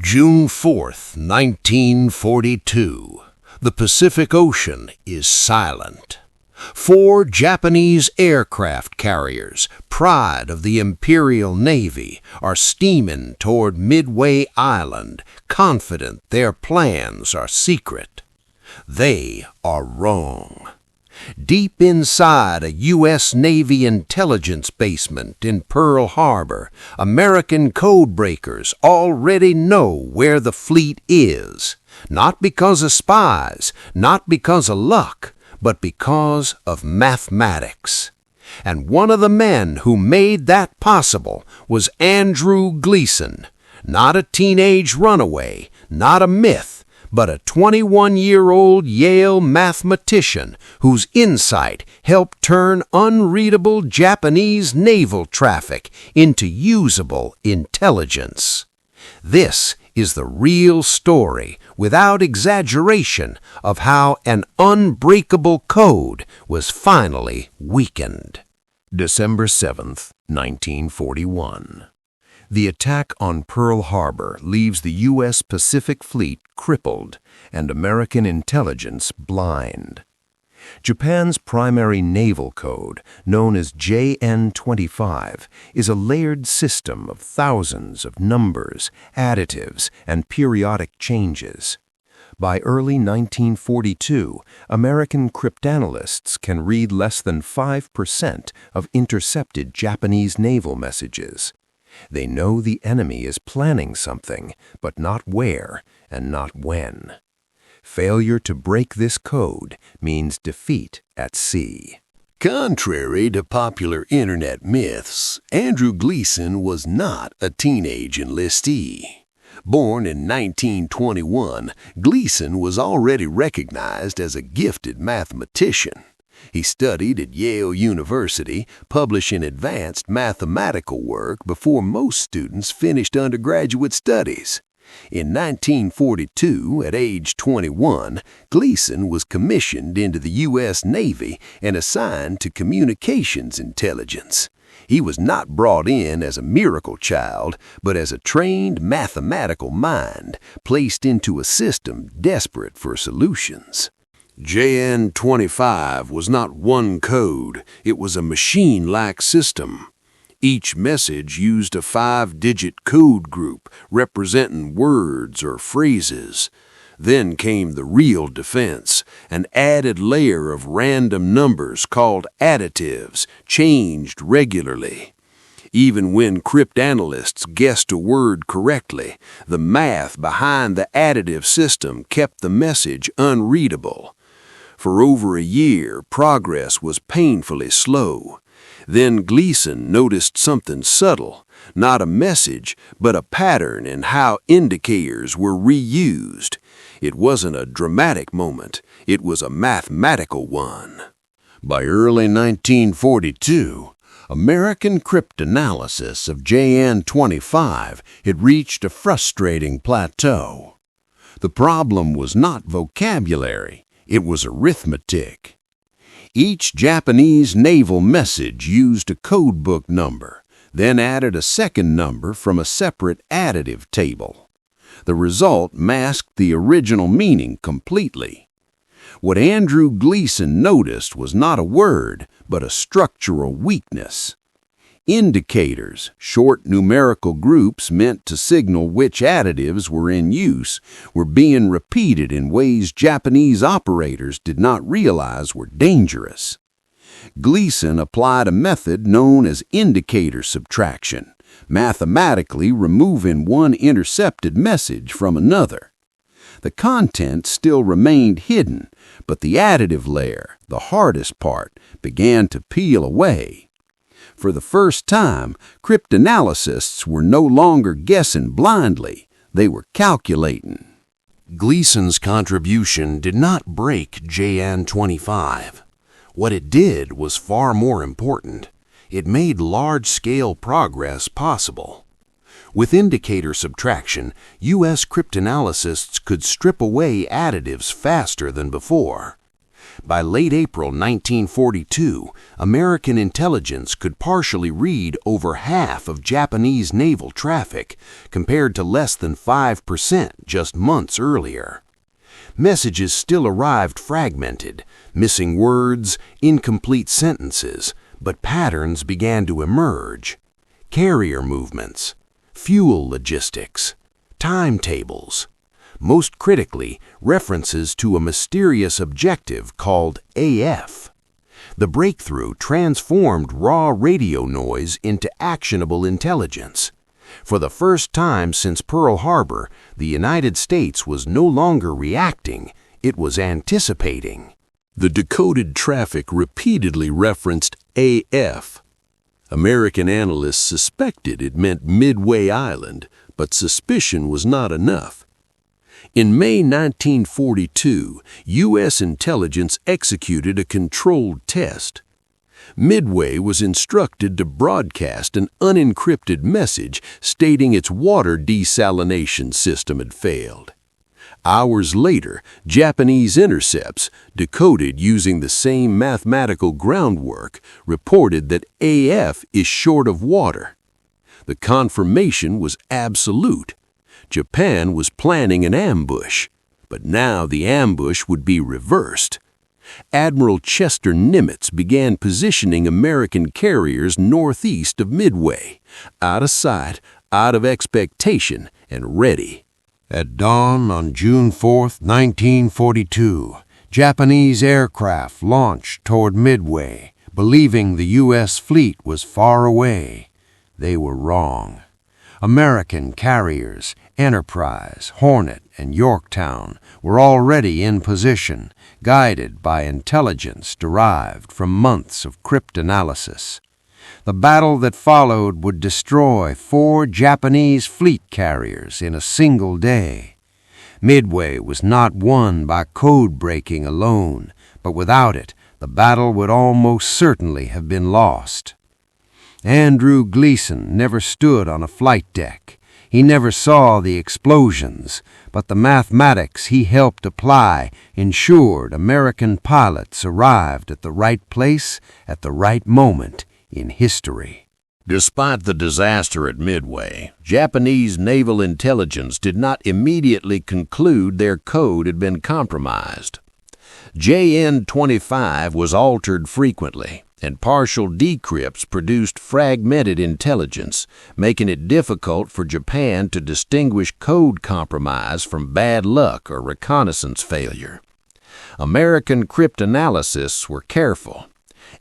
June 4th, 1942. The Pacific Ocean is silent. 4 Japanese aircraft carriers, pride of the Imperial Navy, are steaming toward Midway Island, confident their plans are secret. They are wrong. Deep inside a U.S. Navy intelligence basement in Pearl Harbor, American codebreakers already know where the fleet is, not because of spies, not because of luck, but because of mathematics. And one of the men who made that possible was Andrew Gleason, not a teenage runaway, not a myth, but a 21-year-old Yale mathematician whose insight helped turn unreadable Japanese naval traffic into usable intelligence. This is the real story, without exaggeration, of how an unbreakable code was finally weakened. December 7th, 1941. The attack on Pearl Harbor leaves the U.S. Pacific Fleet crippled and American intelligence blind. Japan's primary naval code, known as JN-25, is a layered system of thousands of numbers, additives, and periodic changes. By early 1942, American cryptanalysts can read less than 5% of intercepted Japanese naval messages. They know the enemy is planning something, but not where and not when. Failure to break this code means defeat at sea. Contrary to popular internet myths, Andrew Gleason was not a teenage enlistee. Born in 1921, Gleason was already recognized as a gifted mathematician. He studied at Yale University, publishing advanced mathematical work before most students finished undergraduate studies. In 1942, at age 21, Gleason was commissioned into the U.S. Navy and assigned to communications intelligence. He was not brought in as a miracle child, but as a trained mathematical mind placed into a system desperate for solutions. JN-25 was not one code, it was a machine-like system. Each message used a 5-digit code group representing words or phrases. Then came the real defense, an added layer of random numbers called additives, changed regularly. Even when cryptanalysts guessed a word correctly, the math behind the additive system kept the message unreadable. For over a year, progress was painfully slow. Then Gleason noticed something subtle, not a message, but a pattern in how indicators were reused. It wasn't a dramatic moment, it was a mathematical one. By early 1942, American cryptanalysis of JN-25 had reached a frustrating plateau. The problem was not vocabulary, it was arithmetic. Each Japanese naval message used a codebook number, then added a second number from a separate additive table. The result masked the original meaning completely. What Andrew Gleason noticed was not a word, but a structural weakness. Indicators, short numerical groups meant to signal which additives were in use, were being repeated in ways Japanese operators did not realize were dangerous. Gleason applied a method known as indicator subtraction, mathematically removing one intercepted message from another. The content still remained hidden, but the additive layer, the hardest part, began to peel away. For the first time, cryptanalysts were no longer guessing blindly, they were calculating. Gleason's contribution did not break JN-25. What it did was far more important. It made large-scale progress possible. With indicator subtraction, U.S. cryptanalysts could strip away additives faster than before. By late April 1942, American intelligence could partially read over half of Japanese naval traffic, compared to less than 5% just months earlier. Messages still arrived fragmented, missing words, incomplete sentences, but patterns began to emerge. Carrier movements, fuel logistics, timetables. Most critically, references to a mysterious objective called AF. The breakthrough transformed raw radio noise into actionable intelligence. For the first time since Pearl Harbor, the United States was no longer reacting, it was anticipating. The decoded traffic repeatedly referenced AF. American analysts suspected it meant Midway Island, but suspicion was not enough. In May 1942, U.S. intelligence executed a controlled test. Midway was instructed to broadcast an unencrypted message stating its water desalination system had failed. Hours later, Japanese intercepts, decoded using the same mathematical groundwork, reported that AF is short of water. The confirmation was absolute. Japan was planning an ambush, but now the ambush would be reversed. Admiral Chester Nimitz began positioning American carriers northeast of Midway, out of sight, out of expectation, and ready. At dawn on June 4, 1942, Japanese aircraft launched toward Midway, believing the U.S. fleet was far away. They were wrong. American carriers, Enterprise, Hornet, and Yorktown, were already in position, guided by intelligence derived from months of cryptanalysis. The battle that followed would destroy 4 Japanese fleet carriers in a single day. Midway was not won by code-breaking alone, but without it, the battle would almost certainly have been lost. Andrew Gleason never stood on a flight deck. He never saw the explosions, but the mathematics he helped apply ensured American pilots arrived at the right place at the right moment in history. Despite the disaster at Midway, Japanese naval intelligence did not immediately conclude their code had been compromised. JN-25 was altered frequently, and partial decrypts produced fragmented intelligence, making it difficult for Japan to distinguish code compromise from bad luck or reconnaissance failure. American cryptanalysts were careful.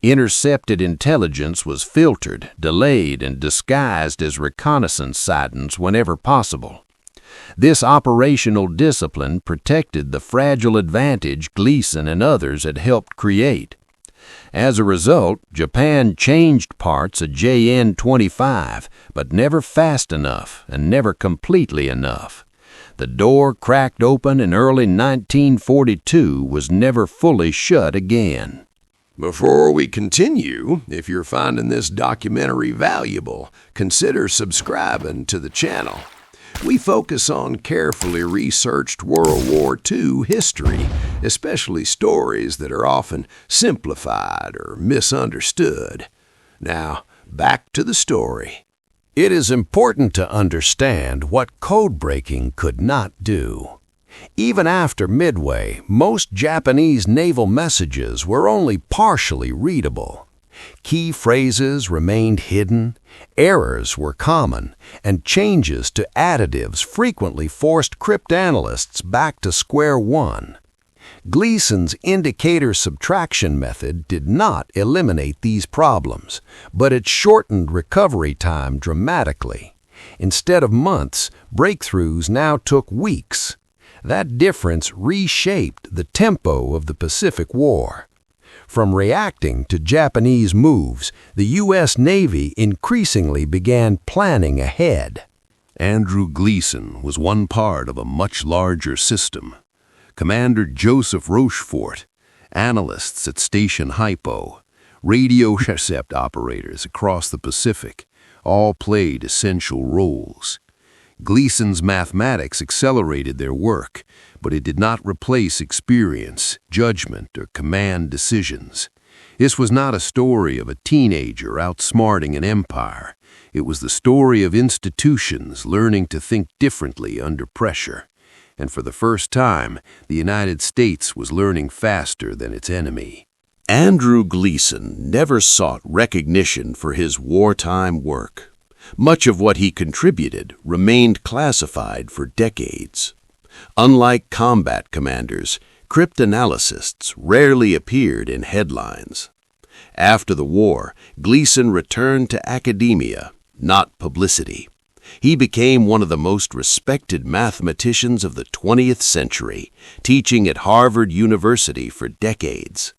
Intercepted intelligence was filtered, delayed, and disguised as reconnaissance sightings whenever possible. This operational discipline protected the fragile advantage Gleason and others had helped create. As a result, Japan changed parts of JN-25, but never fast enough and never completely enough. The door cracked open in early 1942 was never fully shut again. Before we continue, if you're finding this documentary valuable, consider subscribing to the channel. We focus on carefully researched World War II history, especially stories that are often simplified or misunderstood. Now, back to the story. It is important to understand what code-breaking could not do. Even after Midway, most Japanese naval messages were only partially readable. Key phrases remained hidden, errors were common, and changes to additives frequently forced cryptanalysts back to square one. Gleason's indicator subtraction method did not eliminate these problems, but it shortened recovery time dramatically. Instead of months, breakthroughs now took weeks. That difference reshaped the tempo of the Pacific War. From reacting to Japanese moves, the U.S. Navy increasingly began planning ahead. Andrew Gleason was one part of a much larger system. Commander Joseph Rochefort, analysts at Station Hypo, radio intercept operators across the Pacific, all played essential roles. Gleason's mathematics accelerated their work, but it did not replace experience, judgment, or command decisions. This was not a story of a teenager outsmarting an empire. It was the story of institutions learning to think differently under pressure. And for the first time, the United States was learning faster than its enemy. Andrew Gleason never sought recognition for his wartime work. Much of what he contributed remained classified for decades. Unlike combat commanders, cryptanalysts rarely appeared in headlines. After the war, Gleason returned to academia, not publicity. He became one of the most respected mathematicians of the 20th century, teaching at Harvard University for decades.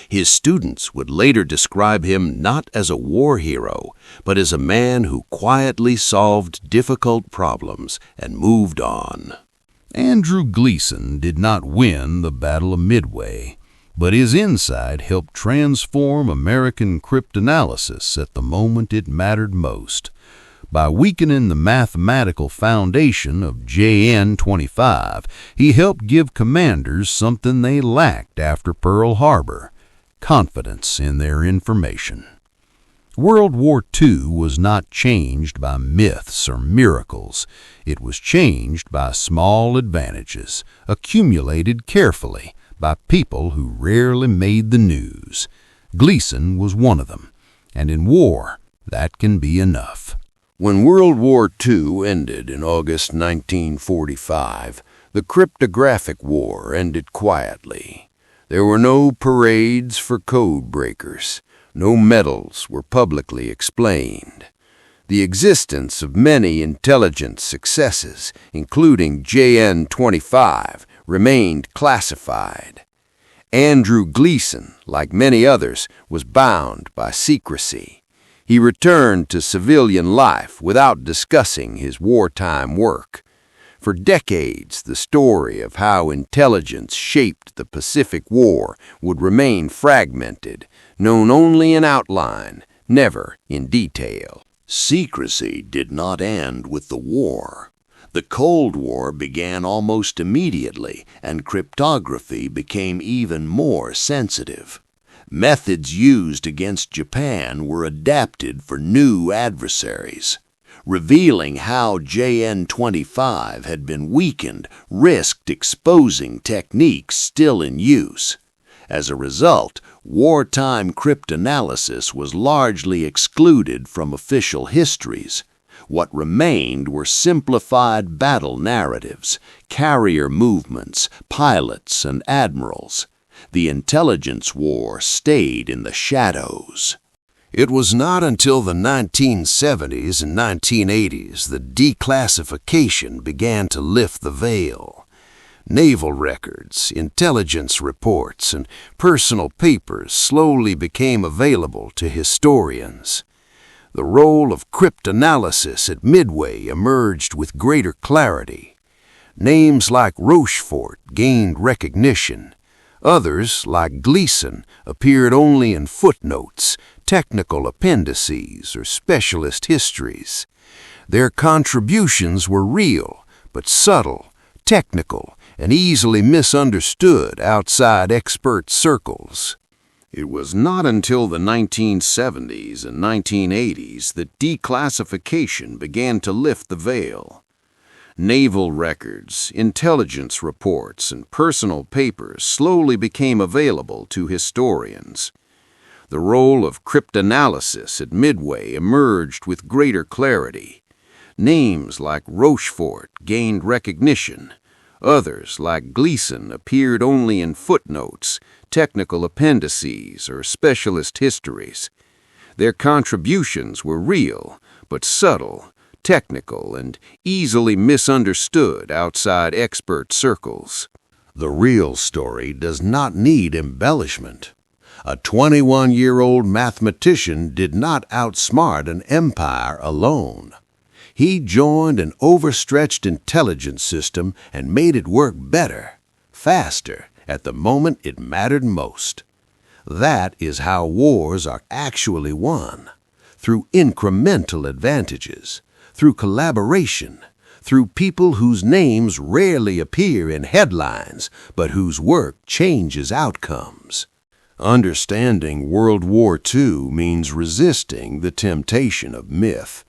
His students would later describe him not as a war hero, but as a man who quietly solved difficult problems and moved on. Andrew Gleason did not win the Battle of Midway, but his insight helped transform American cryptanalysis at the moment it mattered most. By weakening the mathematical foundation of JN-25, he helped give commanders something they lacked after Pearl Harbor: confidence in their information. World War II was not changed by myths or miracles. It was changed by small advantages, accumulated carefully by people who rarely made the news. Gleason was one of them, and in war, that can be enough. When World War II ended in August 1945, the cryptographic war ended quietly. There were no parades for codebreakers. No medals were publicly explained. The existence of many intelligence successes, including JN-25, remained classified. Andrew Gleason, like many others, was bound by secrecy. He returned to civilian life without discussing his wartime work. For decades, the story of how intelligence shaped the Pacific War would remain fragmented, known only in outline, never in detail. Secrecy did not end with the war. The Cold War began almost immediately, and cryptography became even more sensitive. Methods used against Japan were adapted for new adversaries. Revealing how JN-25 had been weakened risked exposing techniques still in use. As a result, wartime cryptanalysis was largely excluded from official histories. What remained were simplified battle narratives, carrier movements, pilots, and admirals. The intelligence war stayed in the shadows. It was not until the 1970s and 1980s that declassification began to lift the veil. Naval records, intelligence reports, and personal papers slowly became available to historians. The role of cryptanalysis at Midway emerged with greater clarity. Names like Rochefort gained recognition. Others, like Gleason, appeared only in footnotes, technical appendices, or specialist histories. Their contributions were real, but subtle, technical, and easily misunderstood outside expert circles. It was not until the 1970s and 1980s that declassification began to lift the veil. Naval records, intelligence reports, and personal papers slowly became available to historians. The role of cryptanalysis at Midway emerged with greater clarity. Names like Rochefort gained recognition. Others, like Gleason, appeared only in footnotes, technical appendices, or specialist histories. Their contributions were real, but subtle, technical, and easily misunderstood outside expert circles. The real story does not need embellishment. A 21-year-old mathematician did not outsmart an empire alone. He joined an overstretched intelligence system and made it work better, faster, at the moment it mattered most. That is how wars are actually won, through incremental advantages, through collaboration, through people whose names rarely appear in headlines, but whose work changes outcomes. Understanding World War II means resisting the temptation of myth.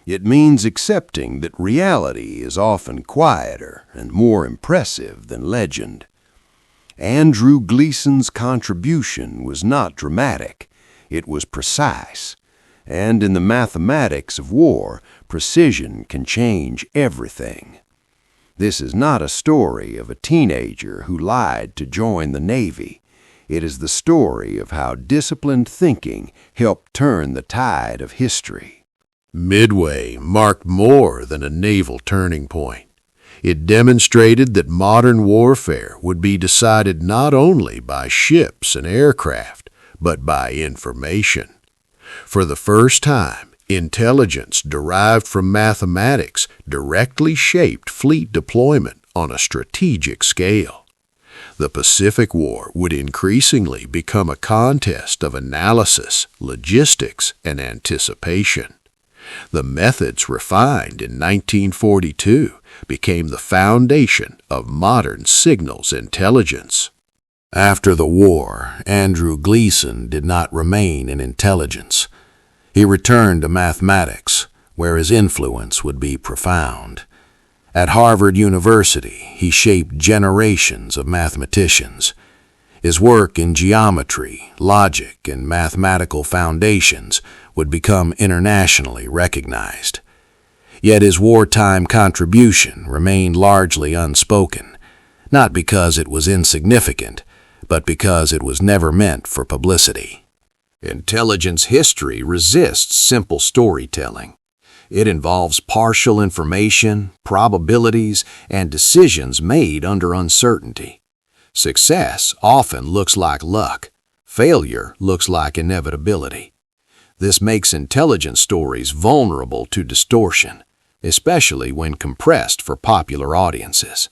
It means accepting that reality is often quieter and more impressive than legend. Andrew Gleason's contribution was not dramatic, it was precise. And in the mathematics of war, precision can change everything. This is not a story of a teenager who lied to join the Navy. It is the story of how disciplined thinking helped turn the tide of history. Midway marked more than a naval turning point. It demonstrated that modern warfare would be decided not only by ships and aircraft, but by information. For the first time, intelligence derived from mathematics directly shaped fleet deployment on a strategic scale. The Pacific War would increasingly become a contest of analysis, logistics, and anticipation. The methods refined in 1942 became the foundation of modern signals intelligence. After the war, Andrew Gleason did not remain in intelligence. He returned to mathematics, where his influence would be profound. At Harvard University, he shaped generations of mathematicians. His work in geometry, logic, and mathematical foundations would become internationally recognized. Yet his wartime contribution remained largely unspoken, not because it was insignificant, but because it was never meant for publicity. Intelligence history resists simple storytelling. It involves partial information, probabilities, and decisions made under uncertainty. Success often looks like luck. Failure looks like inevitability. This makes intelligence stories vulnerable to distortion, especially when compressed for popular audiences.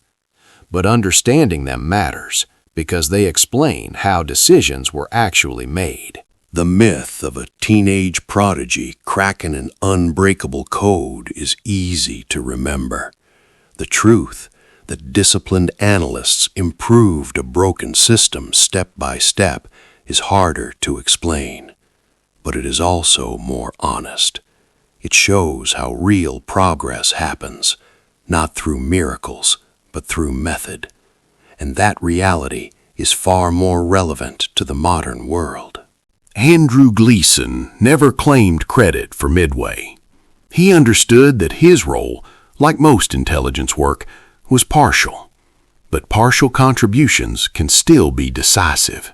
But understanding them matters because they explain how decisions were actually made. The myth of a teenage prodigy cracking an unbreakable code is easy to remember. The truth that disciplined analysts improved a broken system step by step is harder to explain. But it is also more honest. It shows how real progress happens, not through miracles, but through method. And that reality is far more relevant to the modern world. Andrew Gleason never claimed credit for Midway. He understood that his role, like most intelligence work, was partial. But partial contributions can still be decisive.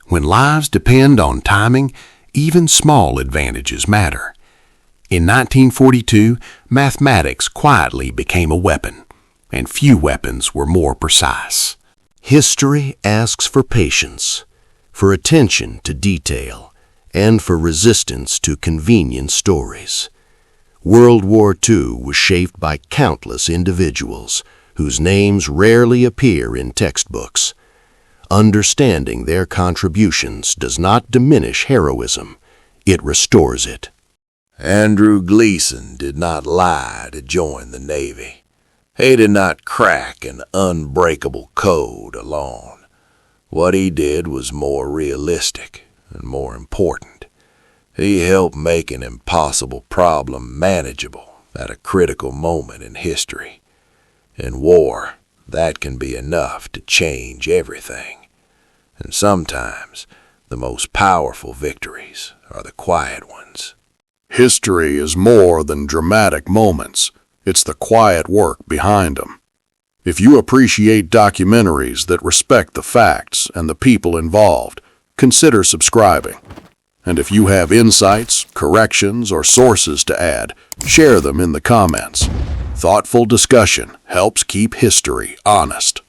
When lives depend on timing, even small advantages matter. In 1942, mathematics quietly became a weapon, and few weapons were more precise. History asks for patience, for attention to detail, and for resistance to convenient stories. World War II was shaped by countless individuals whose names rarely appear in textbooks. Understanding their contributions does not diminish heroism, it restores it. Andrew Gleason did not lie to join the Navy. He did not crack an unbreakable code alone. What he did was more realistic and more important. He helped make an impossible problem manageable at a critical moment in history. In war, that can be enough to change everything. And sometimes, the most powerful victories are the quiet ones. History is more than dramatic moments. It's the quiet work behind them. If you appreciate documentaries that respect the facts and the people involved, consider subscribing. And if you have insights, corrections, or sources to add, share them in the comments. Thoughtful discussion helps keep history honest.